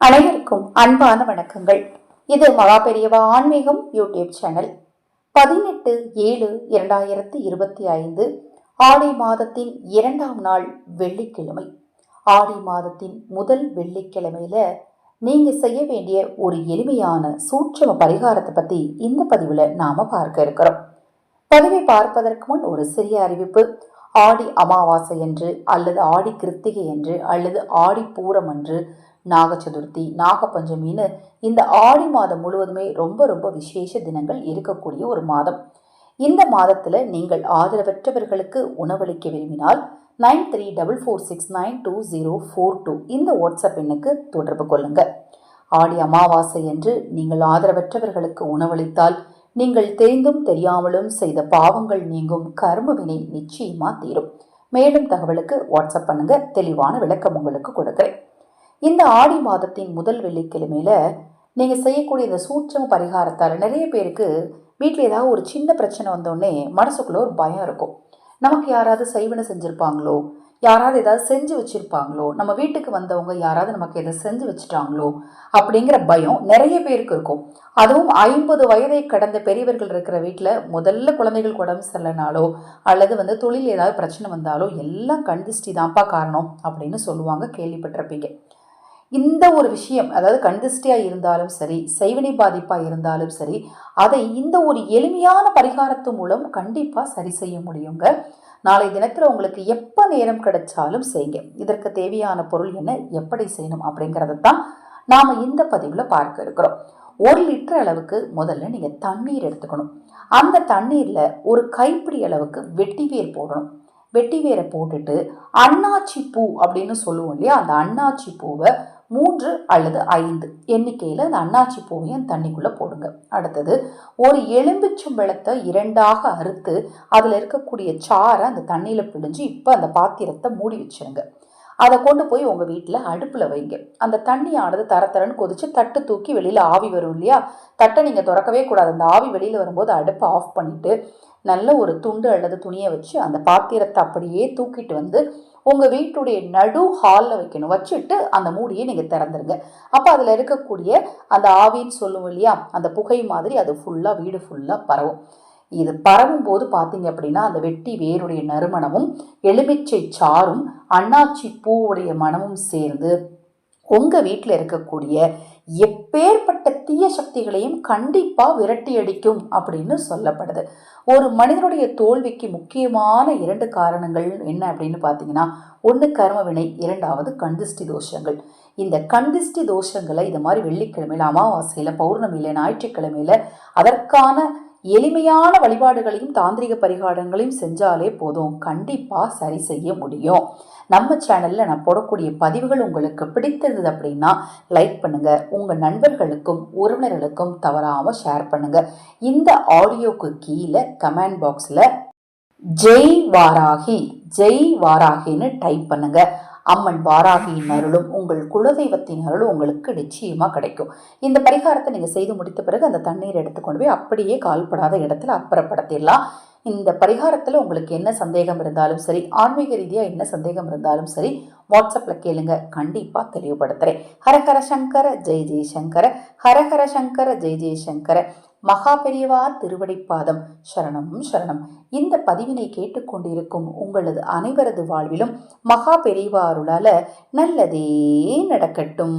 அனைவருக்கும் அன்பான வணக்கங்கள். இது மகா பெரியவா ஆன்மீகம் யூடியூப் சேனல். 18/7/2025 ஆடி மாதத்தின் 2ஆம் நாள் வெள்ளிக்கிழமை. ஆடி மாதத்தின் முதல் வெள்ளிக்கிழமையில நீங்க செய்ய வேண்டிய ஒரு எளிமையான சூட்சம பரிகாரத்தை பத்தி இந்த பதிவுல நாம பார்க்க இருக்கிறோம். பதிவை பார்ப்பதற்கு முன் ஒரு சிறிய அறிவிப்பு. ஆடி அமாவாசை என்று அல்லது ஆடி கிருத்திகை என்று அல்லது ஆடி பூரம் என்று நாக சதுர்த்தி, நாகப்பஞ்சமின்னு இந்த ஆடி மாதம் முழுவதுமே ரொம்ப ரொம்ப விசேஷ தினங்கள் இருக்கக்கூடிய ஒரு மாதம். இந்த மாதத்துல நீங்கள் ஆதரவற்றவர்களுக்கு உணவளிக்க விரும்பினால் 9344692042 இந்த வாட்ஸ்அப் எண்ணுக்கு தொடர்பு கொள்ளுங்க. ஆடி அமாவாசை என்று நீங்கள் ஆதரவற்றவர்களுக்கு உணவளித்தால் நீங்கள் தெரிந்தும் தெரியாமலும் செய்த பாவங்கள் நீங்கும், கர்மவினை நிச்சயமா தீரும். மேலும் தகவலுக்கு வாட்ஸ்அப் பண்ணுங்க, தெளிவான விளக்கம் உங்களுக்கு கொடுக்கிறேன். இந்த ஆடி மாதத்தின் முதல் வெள்ளிக்கிழமையில நீங்க செய்யக்கூடிய இந்த சூட்சம பரிகாரத்தால் நிறைய பேருக்கு வீட்டில் ஏதாவது ஒரு சின்ன பிரச்சனை வந்தோடனே மனசுக்குள்ள ஒரு பயம் இருக்கும். நமக்கு யாராவது செய்வனை செஞ்சிருப்பாங்களோ, யாராவது ஏதாவது செஞ்சு வச்சிருப்பாங்களோ, நம்ம வீட்டுக்கு வந்தவங்க யாராவது நமக்கு எதை செஞ்சு வச்சுட்டாங்களோ அப்படிங்கிற பயம் நிறைய பேருக்கு இருக்கும். அதுவும் 50 வயதை கடந்த பெரியவர்கள் இருக்கிற வீட்டில் முதல்ல குழந்தைகள் உடம்பு சரியில்லைனாலோ அல்லது தொழில் ஏதாவது பிரச்சனை வந்தாலோ எல்லாம் கண் திருஷ்டி தான்ப்பா காரணம் அப்படின்னு சொல்லுவாங்க, கேள்விப்பட்டிருப்பீங்க. இந்த ஒரு விஷயம், அதாவது கண்திஷ்டியா இருந்தாலும் சரி, செய்வினை பாதிப்பா இருந்தாலும் சரி, அதை இந்த ஒரு எளிமையான பரிகாரத்து மூலம் கண்டிப்பா சரி செய்ய முடியுங்க. நாளை தினத்துல உங்களுக்கு எப்ப நேரம் கிடைச்சாலும் செய்யுங்க. இதற்கு தேவையான பொருள் என்ன, எப்படி செய்யணும் அப்படிங்கறதான் நாம இந்த பதிவுல பார்க்க இருக்கிறோம். 1 லிட்டர் அளவுக்கு முதல்ல நீங்க தண்ணீர் எடுத்துக்கணும். அந்த தண்ணீர்ல ஒரு கைப்பிடி அளவுக்கு வெட்டிவேர் போடணும். வெட்டிவேரை போட்டுட்டு அன்னாச்சி பூ அப்படின்னு சொல்லுவோம் இல்லையா, அந்த அன்னாச்சி பூவை 3 அல்லது 5 எண்ணிக்கையில் அந்த அன்னாச்சி பூவையும் தண்ணிக்குள்ளே போடுங்க. அடுத்தது ஒரு எலும்பிச்சம்பழத்தை 2ஆக அறுத்து அதில் இருக்கக்கூடிய சாரை அந்த தண்ணியில் பிழிஞ்சு இப்போ அந்த பாத்திரத்தை மூடி வச்சுருங்க. அதை கொண்டு போய் உங்கள் வீட்டில் அடுப்பில் வைங்க. அந்த தண்ணியானது தரன்னு கொதிச்சு தட்டு தூக்கி வெளியில் ஆவி வரும் இல்லையா, தட்டை நீங்கள் திறக்கவே கூடாது. அந்த ஆவி வெளியில் வரும்போது அடுப்பை ஆஃப் பண்ணிவிட்டு நல்ல ஒரு துண்டு அல்லது துணியை வச்சு அந்த பாத்திரத்தை அப்படியே தூக்கிட்டு வந்து உங்கள் வீட்டுடைய நடு ஹாலில் வைக்கணும். வச்சுட்டு அந்த மூடியை நீங்கள் திறந்துருங்க. அப்போ அதில் இருக்கக்கூடிய அந்த ஆவின்னு சொல்லுவோம் இல்லையா, அந்த புகை மாதிரி அது ஃபுல்லாக வீடு ஃபுல்லாக பரவும். இது பரவும் போது பார்த்தீங்க அப்படின்னா அந்த வெட்டி வேருடைய நறுமணமும் எலுமிச்சை சாரும் அன்னாச்சி பூவுடைய மனமும் சேர்ந்து உங்கள் வீட்டில் இருக்கக்கூடிய எப்பேற்பட்ட தீய சக்திகளையும் கண்டிப்பாக விரட்டி அடிக்கும் அப்படின்னு சொல்லப்படுது. ஒரு மனிதனுடைய தோல்விக்கு முக்கியமான 2 காரணங்கள் என்ன அப்படின்னு பார்த்தீங்கன்னா, 1 கர்ம வினை, 2வது கண்திஷ்டி தோஷங்கள். இந்த கண்திஷ்டி தோஷங்களை இது மாதிரி வெள்ளிக்கிழமையில், அமாவாசையில், பௌர்ணமியில், ஞாயிற்றுக்கிழமையில் அதற்கான எளிமையான வழிபாடுகளையும் தாந்திரிக பரிகாரங்களையும் செஞ்சாலே போதும், கண்டிப்பாக சரி செய்ய முடியும். நம்ம சேனலில் நான் போடக்கூடிய பதிவுகள் உங்களுக்கு பிடித்திருந்தது அப்படின்னா லைக் பண்ணுங்கள், உங்கள் நண்பர்களுக்கும் உறவினர்களுக்கும் தவறாமல் ஷேர் பண்ணுங்கள். இந்த ஆடியோக்கு கீழே கமெண்ட் பாக்ஸில் ஜெய் வாராகி, ஜெய் வாராகின்னு டைப் பண்ணுங்கள். அம்மன் வாராகியின் அருளும் உங்கள் குலதெய்வத்தின் அருளும் உங்களுக்கு நிச்சயமாக கிடைக்கும். இந்த பரிகாரத்தை நீங்கள் செய்து முடித்த பிறகு அந்த தண்ணீர் எடுத்துக்கொண்டு போய் அப்படியே கால்படாத இடத்துல அப்புறப்படுத்திடலாம். இந்த பரிகாரத்தில் உங்களுக்கு என்ன சந்தேகம் இருந்தாலும் சரி, ஆன்மீக ரீதியாக என்ன சந்தேகம் இருந்தாலும் சரி, வாட்ஸ்அப்பில் கேளுங்க, கண்டிப்பாக தெளிவுபடுத்துகிறேன். ஹரஹர சங்கர ஜெய் ஜெய்சங்கர, ஹரஹர சங்கர ஜெய் ஜெய்சங்கர. மகா பெரியவா திருவடிப்பாதம் சரணம் சரணம். இந்த பதிவினை கேட்டுக்கொண்டிருக்கும் உங்களது அனைவரது வாழ்விலும் மகா பெரியவா அருளால நல்லதே நடக்கட்டும்.